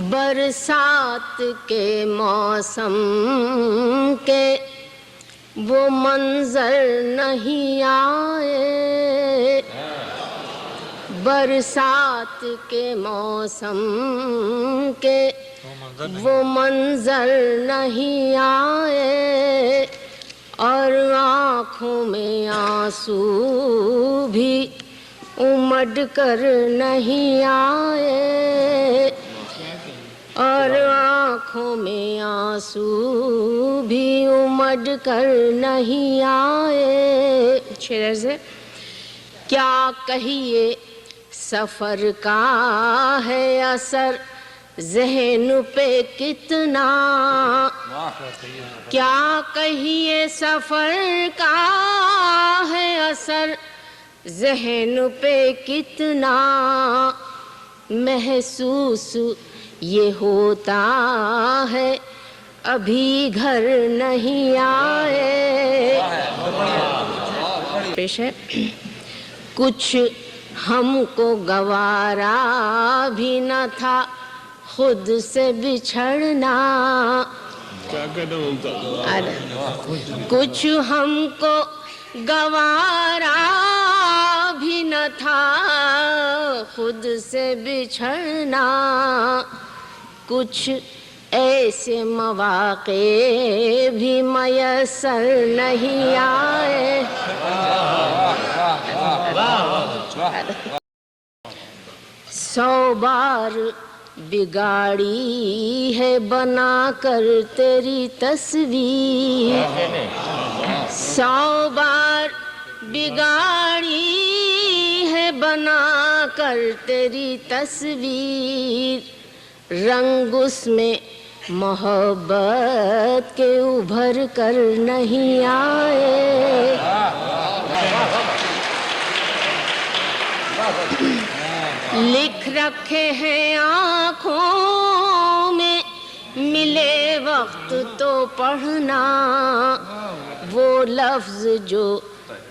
برسات کے موسم کے وہ منظر نہیں آئے، برسات کے موسم کے وہ منظر نہیں آئے، اور آنکھوں میں آنسو بھی امڈ کر نہیں آئے، اور آنکھوں میں آنسو بھی امڈ کر نہیں آئے۔ شعر سے کیا کہیے سفر کا ہے اثر ذہن پہ کتنا، کیا کہیے سفر کا ہے اثر ذہن پہ کتنا، محسوس یہ ہوتا ہے ابھی گھر نہیں آئے۔ پیش ہے کچھ ہم کو گوارا بھی نہ تھا خود سے بچھڑنا، کچھ ہم کو گوارا بھی نہ تھا خود سے بچھڑنا، کچھ ایسے مواقع بھی میسر نہیں آئے۔ سو بار بگاڑی ہے بنا کر تیری تصویر، سو بار بگاڑی ہے بنا کر تیری تصویر، رنگ اس میں محبت کے ابھر کر نہیں آئے۔ لکھ رکھے ہیں آنکھوں میں ملے وقت تو پڑھنا، وہ لفظ جو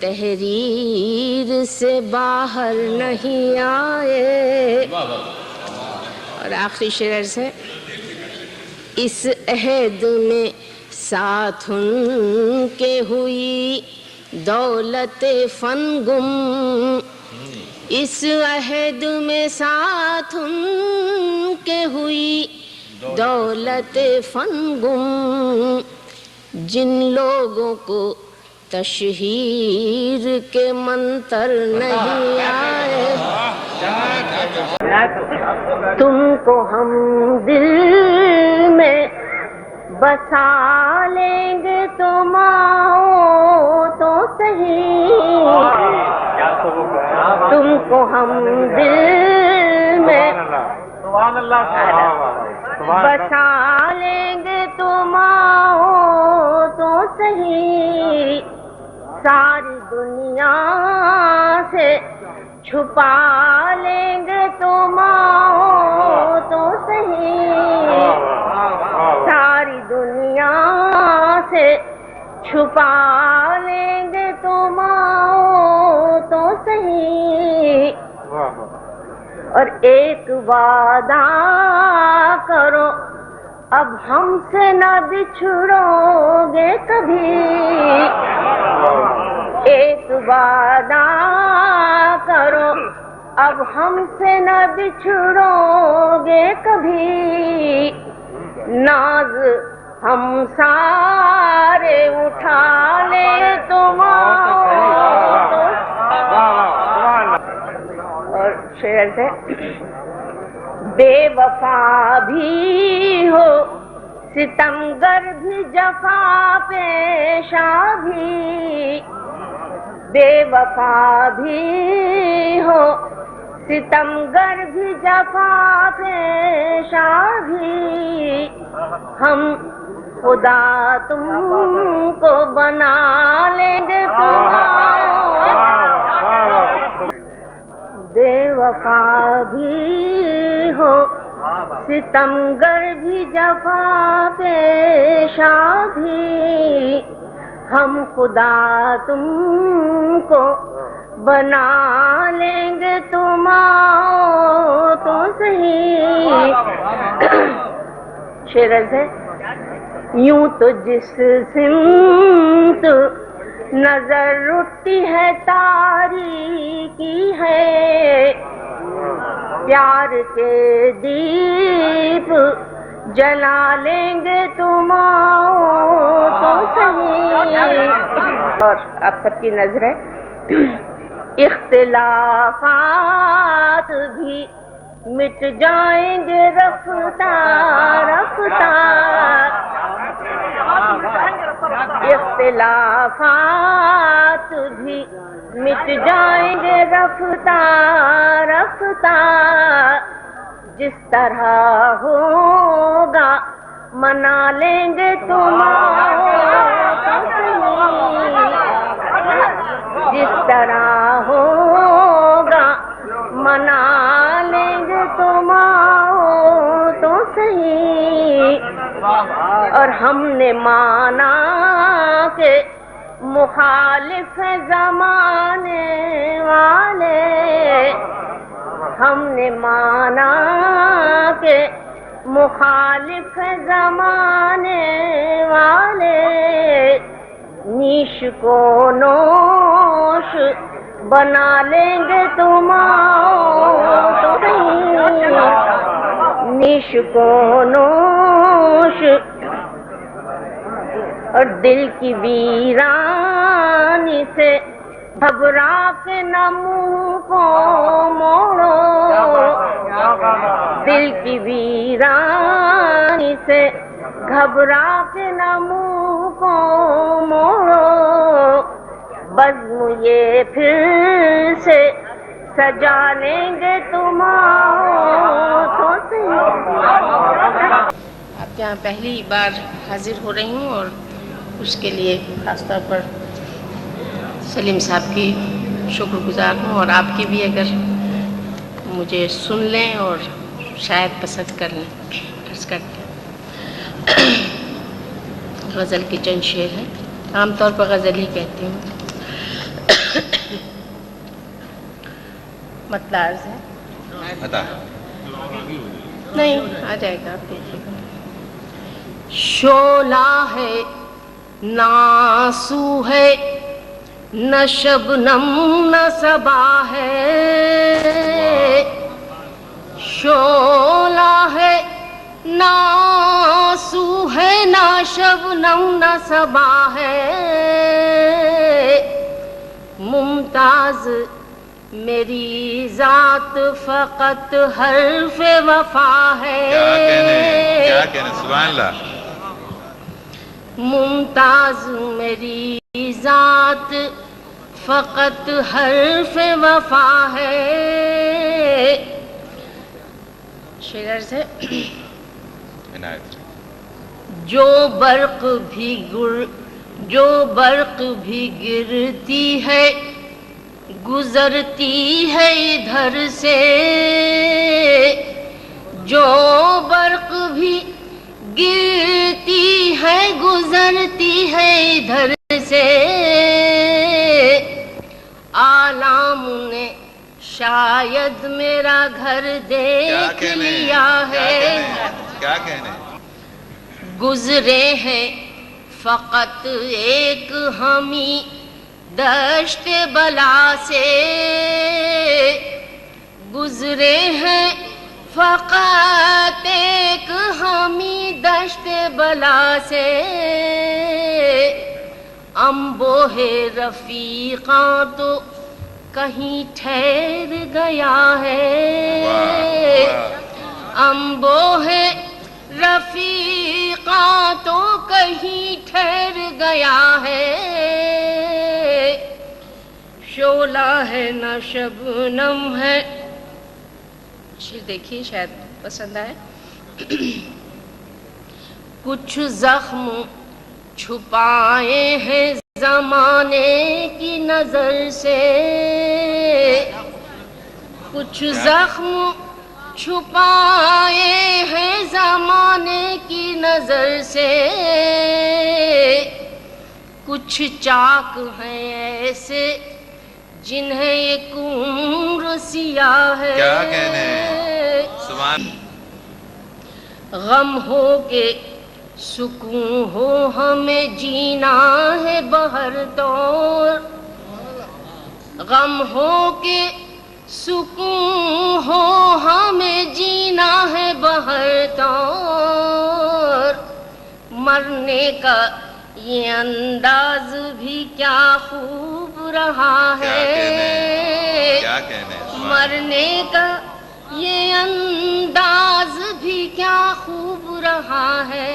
تحریر سے باہر نہیں آئے۔ اور آخری شعر سے اس عہد میں ساتھ ان کے ہوئی دولت فن گم، اس عہد میں ساتھ ان کے ہوئی دولت فن گم، جن لوگوں کو تشہیر کے منتر نہیں آئے، تم کو ہم دل میں بسا لیں گے تم آؤ تو صحیح، تم کو ہم دل میں بسا لیں گے تم آؤ تو صحیح، ساری دنیا سے چھپا لیں گے تم آؤ تو صحیح، ساری دنیا سے چھپا لیں گے تم آؤ تو صحیح، اور ایک وعدہ کرو اب ہم سے نہ بچھڑو گے کبھی، ایک وعدہ کرو اب ہم سے نہ بچھڑو گے کبھی، ناز ہم سارے اٹھا لیں تم آؤ۔ اور شعر سے بے وفا بھی ہو ستمگر بھی جفا پیشہ بھی، بے وفا بھی ہو ستمگر بھی جفا پیشہ بھی، ہم خدا تم کو بنا لیں گے تم بے وفا بھی ہو ستمگر بھی جفا پیشہ بھی، ہم خدا تم کو بنا لیں گے تم آؤ تو صحیح۔ شعر ہے یوں تو جس سمت نظر اٹھتی ہے تاریکی ہے پیار کے دیپ جلا لیں گے تم آؤ تو صحیح. اور آپ سب کی نظر ہے اختلافات بھی مٹ جائیں گے رفتہ رفتہ اختلافات بھی مٹ جائیں گے رفتہ رفتہ جس طرح ہوگا منا لیں گے تم جس طرح ہوگا منا لیں گے تم تو صحیح. اور ہم نے مانا کہ مخالف زمانے والے ہم نے مانا کہ مخالف زمانے والے نیش کو نوش بنا لیں گے تم تو نیش کو نوش اور دل کی ویرانی سے گھبرا کے نہ منہ کو موڑو دل کی ویرانی سے گھبرا کے نہ منہ کو موڑو بزم یہ پھر سے سجا لیں گے تم تو آپ کے یہاں پہلی بار حاضر ہو رہی ہوں اور اس کے لیے خاص طور پر سلیم صاحب کی شکر گزار ہوں اور آپ کی بھی اگر مجھے سن لیں اور شاید پسند کر لیں. عرض کرتے ہیں غزل کے چند شعر ہیں عام طور پر غزل ہی کہتی ہوں. مطلع عرض ہے نہیں آ جائے گا آپ دیکھیے گا. شعلہ ہے نہ آنسو ہے نہ شبنم نہ صبا ہے شعلہ ہے نہ آنسو ہے نہ شبنم نہ صبا ہے ممتاز میری ذات فقط حرف وفا ہے. کیا کہنے سبحان اللہ. ممتاز میری ذات فقط حرف وفا ہے. شعر سے جو برق بھی گرتی ہے گزرتی ہے ادھر سے جو برق بھی گرتی ہے گزرتی ہے ادھر سے عالم نے شاید میرا گھر دیکھ لیا ہے. کیا کہنے گزرے ہیں فقط ایک ہمی دشت بلا سے گزرے ہیں فقط ایک ہمی دشت بلا سے انبوہ رفیقاں تو کہیں ٹھہر گیا ہے انبوہ رفیقاں تو کہیں ٹھہر گیا ہے شعلہ ہے نہ شبنم ہے. شعر دیکھیے شاید پسند آئے. کچھ زخم چھپائے ہیں زمانے کی نظر سے کچھ زخم چھپائے ہیں زمانے کی نظر سے کچھ چاک ہیں ایسے جنہیں ایک عمر سیاہ ہے. کیا کہنے سبحان غم ہو کہ سکون ہو ہمیں جینا ہے بہر طور، غم ہو کہ سکون ہو ہمیں جینا ہے بہر طور، مرنے کا یہ انداز بھی کیا خوب رہا ہے، کیا کہنے مرنے کا یہ انداز بھی کیا خوب رہا ہے،